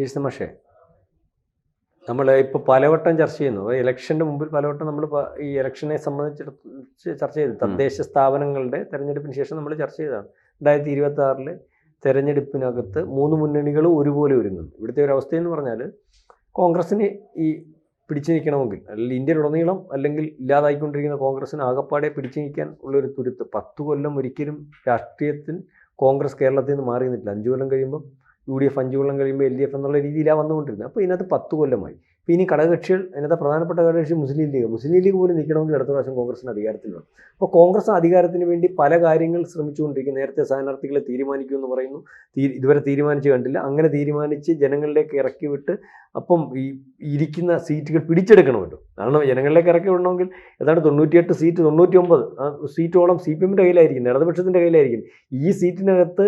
Is പക്ഷേ നമ്മൾ ഇപ്പോൾ പലവട്ടം ചർച്ച ചെയ്യുന്നു. ഇലക്ഷൻ്റെ മുമ്പിൽ പലവട്ടം നമ്മൾ ഈ ഇലക്ഷനെ സംബന്ധിച്ച് ചർച്ച ചെയ്തു. തദ്ദേശ സ്ഥാപനങ്ങളുടെ തെരഞ്ഞെടുപ്പിന് ശേഷം നമ്മൾ ചർച്ച ചെയ്തതാണ്. 2026 തെരഞ്ഞെടുപ്പിനകത്ത് 3 മുന്നണികളും ഒരുപോലെ ഒരുങ്ങുന്നു. ഇവിടുത്തെ ഒരു അവസ്ഥയെന്ന് പറഞ്ഞാൽ കോൺഗ്രസ്സിന് ഈ പിടിച്ചു നിൽക്കണമെങ്കിൽ, അല്ലെങ്കിൽ ഇന്ത്യയിലുടനീളം അല്ലെങ്കിൽ ഇല്ലാതായിക്കൊണ്ടിരിക്കുന്ന കോൺഗ്രസ്സിന് ആകപ്പാടെ പിടിച്ചു നിൽക്കാൻ ഉള്ളൊരു തുരുത്ത്. 10 കൊല്ലം ഒരിക്കലും രാഷ്ട്രീയത്തിൽ കോൺഗ്രസ് കേരളത്തിൽ നിന്ന് മാറി നിന്നിട്ടില്ല. 5 കൊല്ലം കഴിയുമ്പം UDF, 5 കൊല്ലം കഴിയുമ്പോൾ LDF എന്നുള്ള രീതിയിലാണ് വന്നുകൊണ്ടിരുന്നത്. അപ്പോൾ ഇതിനകത്ത് 10 കൊല്ലമായി. ഇപ്പോൾ ഇനി ഘടകകക്ഷികൾ, അതിനകത്ത് പ്രധാനപ്പെട്ട ഘടകകക്ഷി മുസ്ലിം ലീഗ് പോലും നിൽക്കണമെങ്കിൽ അടുത്ത പ്രാവശ്യം കോൺഗ്രസിന് അധികാരത്തിൽ വേണം. അപ്പോൾ കോൺഗ്രസ് അധികാരത്തിന് വേണ്ടി പല കാര്യങ്ങൾ ശ്രമിച്ചുകൊണ്ടിരിക്കും. നേരത്തെ സ്ഥാനാർത്ഥികളെ തീരുമാനിക്കുമെന്ന് പറയുന്നു, ഇതുവരെ തീരുമാനിച്ച് കണ്ടില്ല. അങ്ങനെ തീരുമാനിച്ച് ജനങ്ങളിലേക്ക് ഇറക്കി വിട്ട് അപ്പം ഈ ഇരിക്കുന്ന സീറ്റുകൾ പിടിച്ചെടുക്കണമല്ലോ. കാരണം ജനങ്ങളിലേക്ക് ഇറക്കി വിടണമെങ്കിൽ ഏതാണ്ട് 98 സീറ്റ്, 99 സീറ്റോളം CPMൻ്റെ കയ്യിലായിരിക്കും, ഇടതുപക്ഷത്തിൻ്റെ കയ്യിലായിരിക്കും. ഈ സീറ്റിനകത്ത്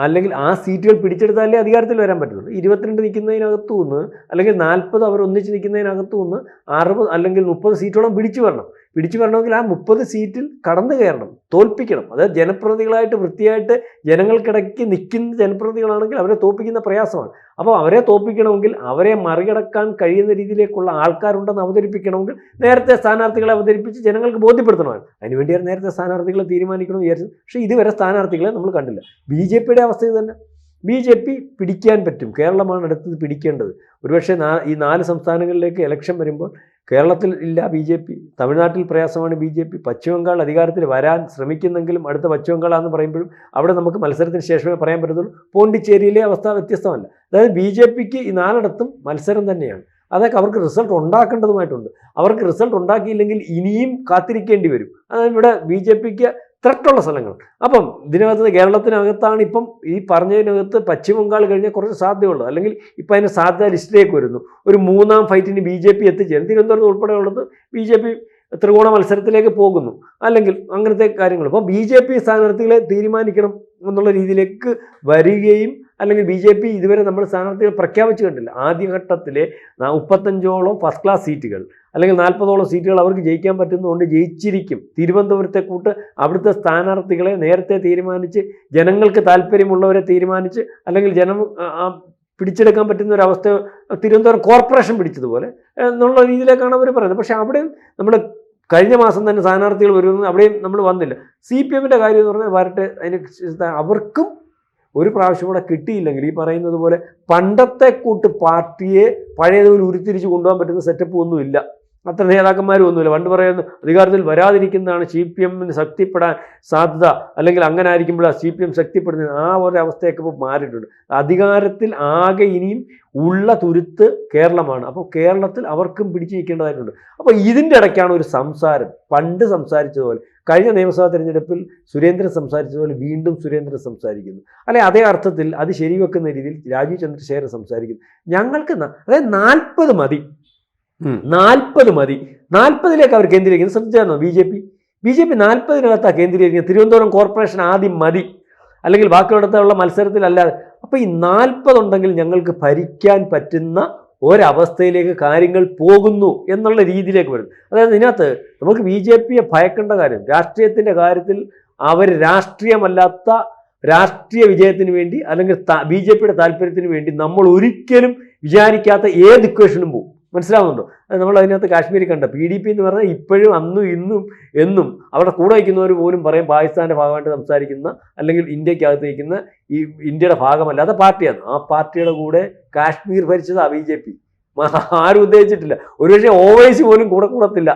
അല്ലെങ്കിൽ ആ സീറ്റുകൾ പിടിച്ചെടുത്താലേ അധികാരത്തിൽ വരാൻ പറ്റുള്ളൂ. 22 നിൽക്കുന്നതിനകത്തു നിന്ന്, അല്ലെങ്കിൽ 40 അവർ ഒന്നിച്ച് നിൽക്കുന്നതിനകത്തു നിന്ന് 60 അല്ലെങ്കിൽ 30 സീറ്റോളം പിടിച്ചു വരണമെങ്കിൽ ആ 30 സീറ്റിൽ കടന്നു കയറണം, തോൽപ്പിക്കണം. അതായത് ജനപ്രതിനിധികളായിട്ട് വൃത്തിയായിട്ട് ജനങ്ങൾക്കിടയ്ക്ക് നിൽക്കുന്ന ജനപ്രതിനിധികളാണെങ്കിൽ അവരെ തോൽപ്പിക്കുന്ന പ്രയാസമാണ്. അപ്പോൾ അവരെ തോൽപ്പിക്കണമെങ്കിൽ, അവരെ മറികടക്കാൻ കഴിയുന്ന രീതിയിലേക്കുള്ള ആൾക്കാരുണ്ടെന്ന് അവതരിപ്പിക്കണമെങ്കിൽ നേരത്തെ സ്ഥാനാർത്ഥികളെ അവതരിപ്പിച്ച് ജനങ്ങൾക്ക് ബോധ്യപ്പെടുത്തണമാണ്. അതിനുവേണ്ടിയാണ് നേരത്തെ സ്ഥാനാർത്ഥികളെ തീരുമാനിക്കണമെന്ന് വിചാരിച്ചത്. പക്ഷേ ഇതുവരെ സ്ഥാനാർത്ഥികളെ നമ്മൾ കണ്ടില്ല. BJPയുടെ അവസ്ഥ ഇത് തന്നെ. BJP പിടിക്കാൻ പറ്റും. കേരളമാണ് അടുത്തത് പിടിക്കേണ്ടത്. ഒരുപക്ഷെ ഈ 4 സംസ്ഥാനങ്ങളിലേക്ക് ഇലക്ഷൻ വരുമ്പോൾ കേരളത്തിൽ ഇല്ല BJP, തമിഴ്നാട്ടിൽ പ്രയാസമാണ് BJP, പശ്ചിമബംഗാൾ അധികാരത്തിൽ വരാൻ ശ്രമിക്കുന്നെങ്കിലും അടുത്ത പശ്ചിമബംഗാളാണെന്ന് പറയുമ്പോഴും അവിടെ നമുക്ക് മത്സരത്തിന് ശേഷമേ പറയാൻ പറ്റത്തുള്ളൂ. പോണ്ടിച്ചേരിയിലെ അവസ്ഥ വ്യത്യസ്തമല്ല. അതായത് BJPക്ക് ഈ 4ഇടത്തും മത്സരം തന്നെയാണ്. അതൊക്കെ അവർക്ക് റിസൾട്ട് ഉണ്ടാക്കേണ്ടതുമായിട്ടുണ്ട്. അവർക്ക് റിസൾട്ട് ഉണ്ടാക്കിയില്ലെങ്കിൽ ഇനിയും കാത്തിരിക്കേണ്ടി വരും. അതായത് ഇവിടെ BJPക്ക് ത്രട്ടുള്ള സ്ഥലങ്ങൾ. അപ്പം ഇതിനകത്ത് കേരളത്തിനകത്താണ് ഇപ്പം ഈ പറഞ്ഞതിനകത്ത് പശ്ചിമബംഗാൾ കഴിഞ്ഞാൽ കുറച്ച് സാധ്യതയുള്ളത്, അല്ലെങ്കിൽ ഇപ്പം അതിന് സാധ്യത ലിസ്റ്റിലേക്ക് വരുന്നു. ഒരു 3ാം ഫൈറ്റിന് BJP എത്തിച്ചേരും. തിരുവനന്തപുരത്ത് ഉൾപ്പെടെയുള്ളത് BJP ത്രികോണ മത്സരത്തിലേക്ക് പോകുന്നു, അല്ലെങ്കിൽ അങ്ങനത്തെ കാര്യങ്ങൾ. അപ്പോൾ BJP സ്ഥാനാർത്ഥികളെ തീരുമാനിക്കണം എന്നുള്ള രീതിയിലേക്ക് വരികയും, അല്ലെങ്കിൽ BJP ഇതുവരെ നമ്മൾ സ്ഥാനാർത്ഥികൾ പ്രഖ്യാപിച്ചു കണ്ടില്ല. ആദ്യഘട്ടത്തിലെ 35ഓളം ഫസ്റ്റ് ക്ലാസ് സീറ്റുകൾ അല്ലെങ്കിൽ 40ഓളം സീറ്റുകൾ അവർക്ക് ജയിക്കാൻ പറ്റുന്നതുകൊണ്ട് ജയിച്ചിരിക്കും. തിരുവനന്തപുരത്തെ കൂട്ട് അവിടുത്തെ സ്ഥാനാർത്ഥികളെ നേരത്തെ തീരുമാനിച്ച്, ജനങ്ങൾക്ക് താല്പര്യമുള്ളവരെ തീരുമാനിച്ച്, അല്ലെങ്കിൽ ജനം പിടിച്ചെടുക്കാൻ പറ്റുന്ന ഒരു അവസ്ഥ തിരുവനന്തപുരം കോർപ്പറേഷൻ പിടിച്ചതുപോലെ എന്നുള്ള രീതിയിലേക്കാണ് അവർ പറയുന്നത്. പക്ഷേ അവിടെയും നമ്മൾ കഴിഞ്ഞ മാസം തന്നെ സ്ഥാനാർത്ഥികൾ വരുന്നത്, അവിടെയും നമ്മൾ വന്നില്ല. CPMൻ്റെ കാര്യം എന്ന് പറഞ്ഞാൽ വരട്ടെ, അതിന് അവർക്കും ഒരു പ്രാവശ്യം കൂടെ കിട്ടിയില്ലെങ്കിൽ ഈ പറയുന്നത് പോലെ പണ്ടത്തെ കൂട്ട് പാർട്ടിയെ പഴയതുപോലെ ഉരുത്തിരിച്ച് കൊണ്ടുപോകാൻ പറ്റുന്ന സെറ്റപ്പ് ഒന്നുമില്ല. അത്ര നേതാക്കന്മാരും ഒന്നുമില്ല. പണ്ട് പറയുന്നു അധികാരത്തിൽ വരാതിരിക്കുന്നതാണ് CPMന് ശക്തിപ്പെടാൻ സാധ്യത, അല്ലെങ്കിൽ അങ്ങനെ ആയിരിക്കുമ്പോഴാണ് CPM ശക്തിപ്പെടുന്നത്. ആ ഒരു അവസ്ഥയൊക്കെ ഇപ്പോൾ മാറിയിട്ടുണ്ട്. അധികാരത്തിൽ ആകെ ഇനിയും ഉള്ള തുരുത്ത് കേരളമാണ്. അപ്പോൾ കേരളത്തിൽ അവർക്കും പിടിച്ചു നിൽക്കേണ്ടതായിട്ടുണ്ട്. അപ്പോൾ ഇതിൻ്റെ ഇടയ്ക്കാണ് ഒരു സംസാരം. പണ്ട് സംസാരിച്ചതുപോലെ, കഴിഞ്ഞ നിയമസഭാ തെരഞ്ഞെടുപ്പിൽ സുരേന്ദ്രൻ സംസാരിച്ചതുപോലെ വീണ്ടും സുരേന്ദ്രൻ സംസാരിക്കുന്നു. അല്ലെ, അതേ അർത്ഥത്തിൽ അത് ശരിവെക്കുന്ന രീതിയിൽ രാജീവ് ചന്ദ്രശേഖരൻ സംസാരിക്കുന്നു. ഞങ്ങൾക്ക് അതായത് 40 മതി, 40 മതി, 40ലേക്ക് അവർ കേന്ദ്രീകരിക്കുന്നത്. ശ്രദ്ധിച്ചായിരുന്നോ? BJP 40-നകത്താണ് കേന്ദ്രീകരിക്കുന്നത്. തിരുവനന്തപുരം കോർപ്പറേഷൻ ആദ്യം മതി, അല്ലെങ്കിൽ ബാക്കിയുള്ളടത്തുള്ള മത്സരത്തിലല്ലാതെ. അപ്പോൾ ഈ 40 ഉണ്ടെങ്കിൽ ഞങ്ങൾക്ക് ഭരിക്കാൻ പറ്റുന്ന ഒരവസ്ഥയിലേക്ക് കാര്യങ്ങൾ പോകുന്നു എന്നുള്ള രീതിയിലേക്ക് വരുന്നു. അതായത് ഇതിനകത്ത് നമുക്ക് BJPയെ ഭയക്കേണ്ട കാര്യം, രാഷ്ട്രീയത്തിൻ്റെ കാര്യത്തിൽ അവർ രാഷ്ട്രീയമല്ലാത്ത രാഷ്ട്രീയ വിജയത്തിന് വേണ്ടി, അല്ലെങ്കിൽ BJPയുടെ താല്പര്യത്തിന് വേണ്ടി നമ്മൾ ഒരിക്കലും വിചാരിക്കാത്ത ഏത് ഇക്വേഷനും പോകും. മനസ്സിലാവുന്നുണ്ടോ? നമ്മൾ അതിനകത്ത് കാശ്മീരിൽ കണ്ട PDP എന്ന് പറഞ്ഞാൽ ഇപ്പോഴും അന്നും ഇന്നും എന്നും അവിടെ കൂടെ വയ്ക്കുന്നവർ പോലും പറയും പാകിസ്ഥാൻ്റെ ഭാഗമായിട്ട് സംസാരിക്കുന്ന, അല്ലെങ്കിൽ ഇന്ത്യക്കകത്ത് നിൽക്കുന്ന ഈ ഇന്ത്യയുടെ ഭാഗമല്ലാത്ത പാർട്ടിയാണ്. ആ പാർട്ടിയുടെ കൂടെ കാശ്മീർ ഭരിച്ചതാ BJP. ആരും ഉദ്ദേശിച്ചിട്ടില്ല. ഒരുപക്ഷെ ഓവൈസി പോലും കൂടത്തില്ല.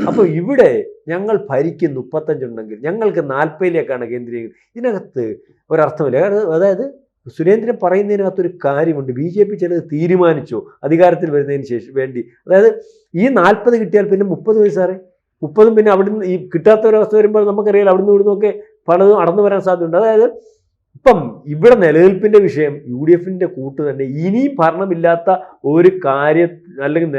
അപ്പോൾ ഇവിടെ ഞങ്ങൾ ഭരിക്കും 35 ഉണ്ടെങ്കിൽ ഞങ്ങൾക്ക് 40ലേക്കാണ് കേന്ദ്രീകരിക്കുന്നത്. ഇതിനകത്ത് ഒരർത്ഥമില്ല. അതായത് സുരേന്ദ്രൻ പറയുന്നതിനകത്തൊരു കാര്യമുണ്ട്. BJP ചിലത് തീരുമാനിച്ചോ അധികാരത്തിൽ വരുന്നതിന് ശേഷം വേണ്ടി. അതായത് ഈ 40 കിട്ടിയാൽ പിന്നെ 30 വയസ്സാറേ, 30 പിന്നെ അവിടുന്ന് ഈ കിട്ടാത്തൊരവസ്ഥ വരുമ്പോൾ നമുക്കറിയാം അവിടുന്ന് ഇവിടുന്നൊക്കെ പലതും അടന്നു വരാൻ സാധ്യതയുണ്ട്. അതായത് ഇപ്പം ഇവിടെ നിലനിൽപ്പിൻ്റെ വിഷയം UDFൻ്റെ കൂട്ട് തന്നെ ഇനിയും ഭരണമില്ലാത്ത ഒരു അല്ലെങ്കിൽ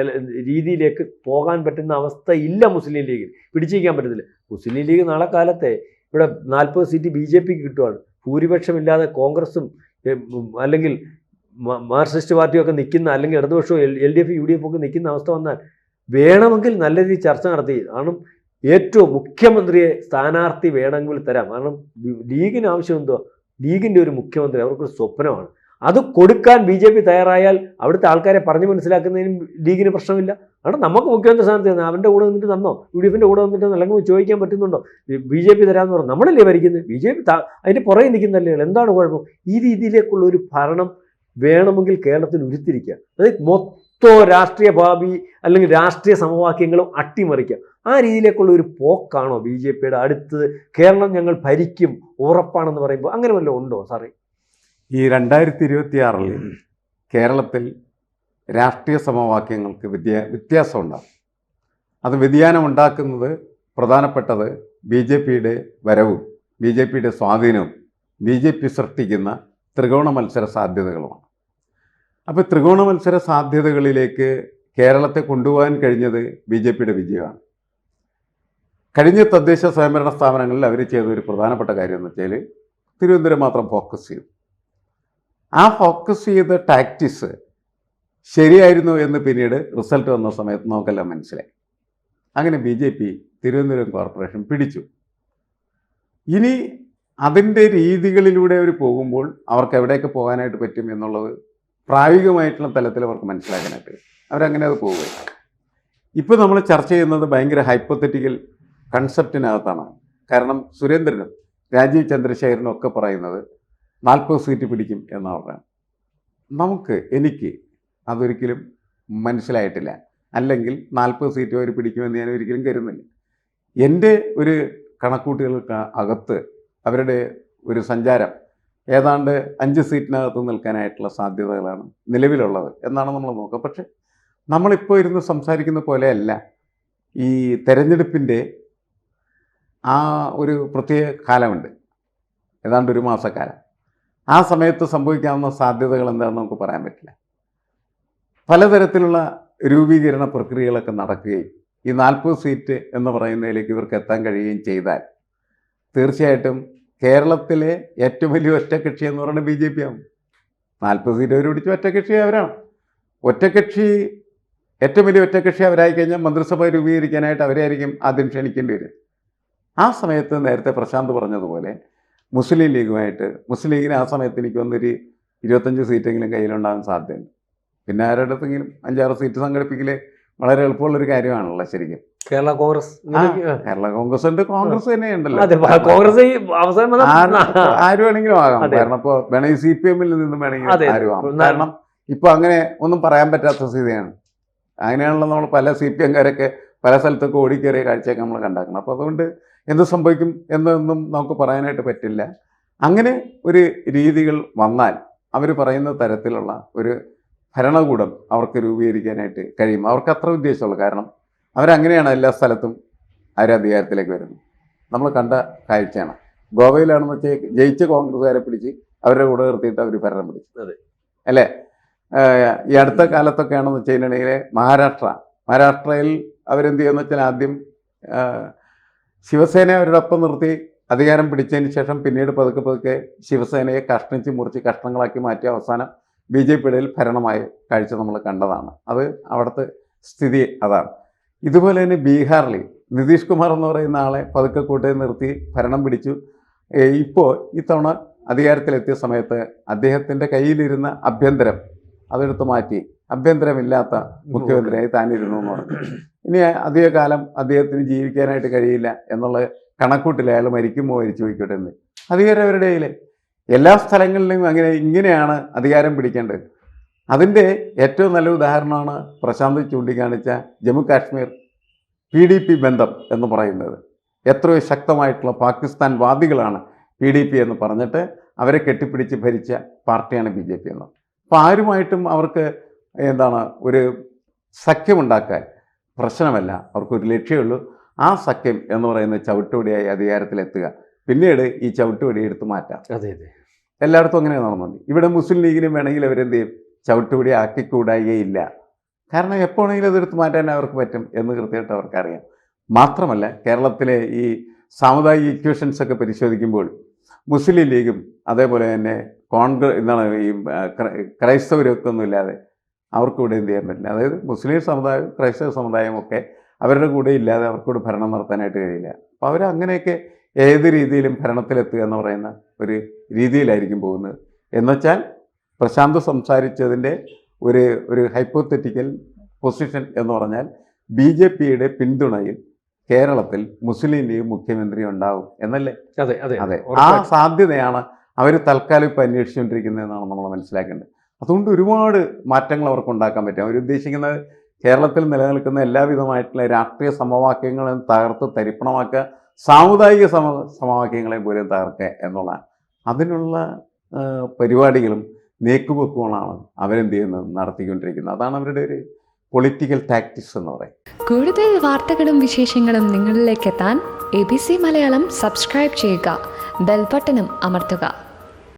രീതിയിലേക്ക് പോകാൻ പറ്റുന്ന അവസ്ഥ ഇല്ല. മുസ്ലിം ലീഗിൽ പിടിച്ചിരിക്കാൻ പറ്റത്തില്ല. മുസ്ലിം ലീഗ് നാളെ കാലത്തെ ഇവിടെ 40 സീറ്റ് BJPക്ക് കിട്ടുവാണ്. ഭൂരിപക്ഷമില്ലാതെ കോൺഗ്രസും അല്ലെങ്കിൽ മാർക്സിസ്റ്റ് പാർട്ടിയൊക്കെ നിൽക്കുന്ന, അല്ലെങ്കിൽ ഇടതുപക്ഷവും LDF UDF ഒക്കെ നിൽക്കുന്ന അവസ്ഥ വന്നാൽ വേണമെങ്കിൽ നല്ല രീതിയിൽ ചർച്ച നടത്തി, കാരണം ഏറ്റവും മുഖ്യമന്ത്രിയെ സ്ഥാനാർത്ഥി വേണമെങ്കിൽ തരാം. കാരണം ലീഗിന് ആവശ്യം എന്തോ, ലീഗിൻ്റെ ഒരു മുഖ്യമന്ത്രി അവർക്കൊരു സ്വപ്നമാണ്. അത് കൊടുക്കാൻ BJP തയ്യാറായാൽ അവിടുത്തെ ആൾക്കാരെ പറഞ്ഞു മനസ്സിലാക്കുന്നതിനും ലീഗിന് പ്രശ്നമില്ല. കാരണം നമുക്ക് മുഖ്യമന്ത്രി സ്ഥാനത്ത് തന്നെ അവൻ്റെ കൂടെ നിന്നിട്ട് തന്നോ, UDFിൻ്റെ കൂടെ നിന്നിട്ട് അല്ലെങ്കിൽ ചോദിക്കാൻ പറ്റുന്നുണ്ടോ? BJP തരാമെന്ന് പറഞ്ഞു, നമ്മളല്ലേ ഭരിക്കുന്നത്, BJP അതിൻ്റെ പുറകെ നിൽക്കുന്നല്ലേ, എന്താണ് കുഴപ്പം? ഈ രീതിയിലേക്കുള്ള ഒരു ഭരണം വേണമെങ്കിൽ കേരളത്തിൽ ഉരുത്തിരിക്കുക. അതായത് മൊത്തം രാഷ്ട്രീയ ഭാവി അല്ലെങ്കിൽ രാഷ്ട്രീയ സമവാക്യങ്ങളും അട്ടിമറിക്കുക. ആ രീതിയിലേക്കുള്ള ഒരു പോക്കാണോ BJPയുടെ അടുത്ത്? കേരളം ഞങ്ങൾ ഭരിക്കും ഉറപ്പാണെന്ന് പറയുമ്പോൾ അങ്ങനെ വല്ലതും ഉണ്ടോ സാറേ? ഈ 2026 കേരളത്തിൽ രാഷ്ട്രീയ സമവാക്യങ്ങൾക്ക് വ്യത്യാസമുണ്ടാകും. അത് വ്യതിയാനം ഉണ്ടാക്കുന്നത് പ്രധാനപ്പെട്ടത് BJPയുടെ വരവും BJPയുടെ സ്വാധീനവും BJP സൃഷ്ടിക്കുന്ന ത്രികോണ മത്സര സാധ്യതകളുമാണ്. അപ്പോൾ ത്രികോണ മത്സര സാധ്യതകളിലേക്ക് കേരളത്തെ കൊണ്ടുപോകാൻ കഴിഞ്ഞത് BJPയുടെ വിജയമാണ്. കഴിഞ്ഞ തദ്ദേശ സ്വയംഭരണ സ്ഥാപനങ്ങളിൽ അവർ ചെയ്ത ഒരു പ്രധാനപ്പെട്ട കാര്യം എന്ന് വെച്ചാൽ തിരുവനന്തപുരം മാത്രം ഫോക്കസ് ചെയ്തു. ആ ഫോക്കസ് ചെയ്ത ടാക്ടിക്സ് ശരിയായിരുന്നു എന്ന് പിന്നീട് റിസൾട്ട് വന്ന സമയത്ത് നമുക്കെല്ലാം മനസ്സിലായി. അങ്ങനെ BJP തിരുവനന്തപുരം കോർപ്പറേഷൻ പിടിച്ചു. ഇനി അതിൻ്റെ രീതികളിലൂടെ അവർ പോകുമ്പോൾ അവർക്ക് എവിടെയൊക്കെ പോകാനായിട്ട് പറ്റും എന്നുള്ളത് പ്രായോഗികമായിട്ടുള്ള തലത്തിൽ അവർക്ക് മനസ്സിലാക്കാനായിട്ട് അവരങ്ങനെ അത് പോവുകയും. ഇപ്പോൾ നമ്മൾ ചർച്ച ചെയ്യുന്നത് ഭയങ്കര ഹൈപ്പോത്തറ്റിക്കൽ കൺസെപ്റ്റിനകത്താണ്. കാരണം സുരേന്ദ്രനും രാജീവ് ചന്ദ്രശേഖരനും ഒക്കെ പറയുന്നത് 40 സീറ്റ് പിടിക്കും എന്നാണ് പറയുന്നത്. എനിക്ക് അതൊരിക്കലും മനസ്സിലായിട്ടില്ല. അല്ലെങ്കിൽ 40 സീറ്റ് അവർ പിടിക്കുമെന്ന് ഞാൻ ഒരിക്കലും കരുതുന്നില്ല. എൻ്റെ ഒരു കണക്കൂട്ടുകൾക്ക് അകത്ത് അവരുടെ ഒരു സഞ്ചാരം ഏതാണ്ട് 5 സീറ്റിനകത്ത് നിൽക്കാനായിട്ടുള്ള സാധ്യതകളാണ് നിലവിലുള്ളത് എന്നാണ് നമ്മൾ നോക്കുക. പക്ഷെ നമ്മളിപ്പോൾ ഇരുന്ന് സംസാരിക്കുന്ന പോലെയല്ല ഈ തെരഞ്ഞെടുപ്പിൻ്റെ ആ ഒരു പ്രത്യേക കാലമുണ്ട്, ഏതാണ്ട് 1 മാസക്കാലം. ആ സമയത്ത് സംഭവിക്കാവുന്ന സാധ്യതകൾ എന്താണെന്ന് നമുക്ക് പറയാൻ പറ്റില്ല. പലതരത്തിലുള്ള രൂപീകരണ പ്രക്രിയകളൊക്കെ നടക്കുകയും ഈ 40 സീറ്റ് എന്ന് പറയുന്നതിലേക്ക് ഇവർക്ക് എത്താൻ കഴിയുകയും ചെയ്താൽ തീർച്ചയായിട്ടും കേരളത്തിലെ ഏറ്റവും വലിയ ഒറ്റക്കക്ഷി എന്ന് പറയുന്നത് BJP ആണ്. 40 സീറ്റ് അവർ പിടിച്ച ഒറ്റക്കക്ഷി അവരാണ്. ഏറ്റവും വലിയ ഒറ്റക്കക്ഷി അവരായി കഴിഞ്ഞാൽ മന്ത്രിസഭ രൂപീകരിക്കാനായിട്ട് അവരായിരിക്കും ആദ്യം ക്ഷണിക്കേണ്ടി വരും. ആ സമയത്ത് നേരത്തെ പ്രശാന്ത് പറഞ്ഞതുപോലെ മുസ്ലിം ലീഗിന് ആ സമയത്ത് എനിക്ക് വന്നൊരു 25 സീറ്റെങ്കിലും കയ്യിലുണ്ടാകാൻ സാധ്യതയുണ്ട്. പിന്നെ ആരുടെ അടുത്തെങ്കിലും 5-6 സീറ്റ് സംഘടിപ്പിക്കൽ വളരെ എളുപ്പമുള്ളൊരു കാര്യമാണല്ലോ ശരിക്കും. കേരള കോൺഗ്രസ് ഉണ്ട്, കോൺഗ്രസ് തന്നെ ഉണ്ടല്ലോ. ആര് വേണമെങ്കിലും ആകാം. കാരണം ഇപ്പോൾ വേണമെങ്കിൽ CPM-ൽ നിന്നും വേണമെങ്കിൽ ആരും ആകാം. കാരണം ഇപ്പോൾ അങ്ങനെ ഒന്നും പറയാൻ പറ്റാത്ത സ്ഥിതിയാണ്. അങ്ങനെയാണല്ലോ നമ്മൾ പല CPM-കാരൊക്കെ പല സ്ഥലത്തൊക്കെ ഓടിക്കേറിയ കാഴ്ചയൊക്കെ നമ്മൾ കണ്ടാക്കണം. അപ്പോൾ അതുകൊണ്ട് എന്ത് സംഭവിക്കും എന്നൊന്നും നമുക്ക് പറയാനായിട്ട് പറ്റില്ല. അങ്ങനെ ഒരു രീതികൾ വന്നാൽ അവർ പറയുന്ന തരത്തിലുള്ള ഒരു ഭരണകൂടം അവർക്ക് രൂപീകരിക്കാനായിട്ട് കഴിയും. അവർക്ക് അത്ര ഉദ്ദേശമുള്ളൂ. കാരണം അവരങ്ങനെയാണ് എല്ലാ സ്ഥലത്തും അധികാരത്തിലേക്ക് വരുന്നത്. നമ്മൾ കണ്ട കാഴ്ചയാണ്. ഗോവയിലാണെന്ന് വെച്ചാൽ ജയിച്ച കോൺഗ്രസ്സുകാരെ പിടിച്ച് അവരുടെ കൂടെ നിർത്തിയിട്ട് അവർ ഭരണം പിടിച്ചു, അല്ലേ? ഈ അടുത്ത കാലത്തൊക്കെയാണെന്ന് വെച്ച് കഴിഞ്ഞിട്ടുണ്ടെങ്കിൽ മഹാരാഷ്ട്രയിൽ അവരെന്ത് ചെയ്യുമെന്ന് വെച്ചാൽ ആദ്യം ശിവസേന അവരുടെ ഒപ്പം നിർത്തി അധികാരം പിടിച്ചതിന് ശേഷം പിന്നീട് പതുക്കെ ശിവസേനയെ കഷ്ണിച്ച് മുറിച്ച് കഷ്ണങ്ങളാക്കി മാറ്റി അവസാനം BJPയുടെ ഭരണമായ കാഴ്ച നമ്മൾ കണ്ടതാണ്. അത് അവിടുത്തെ സ്ഥിതി അതാണ്. ഇതുപോലെ തന്നെ ബീഹാറിൽ നിതീഷ് കുമാർ എന്ന് പറയുന്ന ആളെ പതുക്കെ കൂട്ടി നിർത്തി ഭരണം പിടിച്ചു. ഇപ്പോൾ ഇത്തവണ അധികാരത്തിലെത്തിയ സമയത്ത് അദ്ദേഹത്തിൻ്റെ കയ്യിലിരുന്ന ആഭ്യന്തരം അതെടുത്ത് മാറ്റി ആഭ്യന്തരമില്ലാത്ത മുഖ്യമന്ത്രിയായി താനിരുന്നു എന്ന് പറഞ്ഞു. ഇനി അധിക കാലം അദ്ദേഹത്തിന് ജീവിക്കാനായിട്ട് കഴിയില്ല എന്നുള്ള കണക്കൂട്ടിൽ അയാൾ മരിക്കുമോ മരിച്ചു പോയിക്കോട്ടെ എന്ന്. അധികാരം അവരുടെ കയ്യിൽ. എല്ലാ സ്ഥലങ്ങളിലും ഇങ്ങനെയാണ് അധികാരം പിടിക്കേണ്ടത്. അതിൻ്റെ ഏറ്റവും നല്ല ഉദാഹരണമാണ് പ്രശാന്ത് ചൂണ്ടിക്കാണിച്ച ജമ്മു കാശ്മീർ PDP ബന്ധം എന്ന് പറയുന്നത്. എത്രയോ ശക്തമായിട്ടുള്ള പാകിസ്ഥാൻ വാദികളാണ് PDP എന്ന് പറഞ്ഞിട്ട് അവരെ കെട്ടിപ്പിടിച്ച് ഭരിച്ച പാർട്ടിയാണ് BJP എന്ന്. അപ്പോൾ ആരുമായിട്ടും അവർക്ക് ഒരു സഖ്യമുണ്ടാക്കാൻ പ്രശ്നമല്ല. അവർക്കൊരു ലക്ഷ്യമുള്ളൂ. ആ സഖ്യം എന്ന് പറയുന്ന ചവിട്ടുപടിയായി അധികാരത്തിലെത്തുക, പിന്നീട് ഈ ചവിട്ടുപടി എടുത്ത് മാറ്റാം. എല്ലായിടത്തും അങ്ങനെ നടന്നുണ്ട്. ഇവിടെ മുസ്ലിം ലീഗിനും വേണമെങ്കിൽ അവരെന്ത് ചെയ്യും, ചവിട്ടുപടി ആക്കിക്കൂടായികയില്ല. കാരണം എപ്പോഴെങ്കിലും അതെടുത്ത് മാറ്റാൻ അവർക്ക് പറ്റും എന്ന് കൃത്യമായിട്ട് അവർക്കറിയാം. മാത്രമല്ല കേരളത്തിലെ ഈ സാമുദായിക ഇക്വേഷൻസ് ഒക്കെ പരിശോധിക്കുമ്പോൾ മുസ്ലിം ലീഗും അതേപോലെ തന്നെ ഈ ക്രൈസ്തവരൊക്കെ ഒന്നും ഇല്ലാതെ അവർക്കൂടെ എന്ത് ചെയ്യാൻ പറ്റില്ല. അതായത് മുസ്ലിം സമുദായവും ക്രൈസ്തവ സമുദായവും ഒക്കെ അവരുടെ കൂടെ ഇല്ലാതെ അവർക്കൂടെ ഭരണം നടത്താനായിട്ട് കഴിയില്ല. അപ്പോൾ അവരങ്ങനെയൊക്കെ ഏത് രീതിയിലും ഭരണത്തിലെത്തുക എന്ന് പറയുന്ന ഒരു രീതിയിലായിരിക്കും പോകുന്നത്. എന്നുവെച്ചാൽ പ്രശാന്ത് സംസാരിച്ചതിൻ്റെ ഒരു ഹൈപ്പോത്തറ്റിക്കൽ പൊസിഷൻ എന്ന് പറഞ്ഞാൽ BJPയുടെ പിന്തുണയിൽ കേരളത്തിൽ മുസ്ലിം ലീഗ് മുഖ്യമന്ത്രി ഉണ്ടാവും എന്നല്ലേ? അതെ അതെ അതെ, ആ സാധ്യതയാണ് അവർ തൽക്കാലം ഇപ്പോൾ അന്വേഷിച്ചുകൊണ്ടിരിക്കുന്നതെന്നാണ് നമ്മൾ മനസ്സിലാക്കേണ്ടത്. അതുകൊണ്ട് ഒരുപാട് മാറ്റങ്ങൾ അവർക്ക് ഉണ്ടാക്കാൻ പറ്റും. അവരുദ്ദേശിക്കുന്നത് കേരളത്തിൽ നിലനിൽക്കുന്ന എല്ലാവിധമായിട്ടുള്ള രാഷ്ട്രീയ സമവാക്യങ്ങളും തകർത്ത് തരിപ്പണമാക്കുക, സാമുദായിക സമവാക്യങ്ങളെ പോലും തകർക്കുക എന്നുള്ളതാണ്. അതിനുള്ള പരിപാടികളും നീക്കുപോക്കുകളാണ് അവരെന്ത് ചെയ്യുന്നത്, നടത്തിക്കൊണ്ടിരിക്കുന്നത്. അതാണ് അവരുടെ ഒരു പൊളിറ്റിക്കൽ ടാക്ടിക്സ് എന്ന് പറയും. കൂടുതൽ വാർത്തകളും വിശേഷങ്ങളും നിങ്ങളിലേക്ക് എത്താൻ ABC മലയാളം സബ്സ്ക്രൈബ് ചെയ്യുക, ബെൽ ബട്ടണും അമർത്തുക.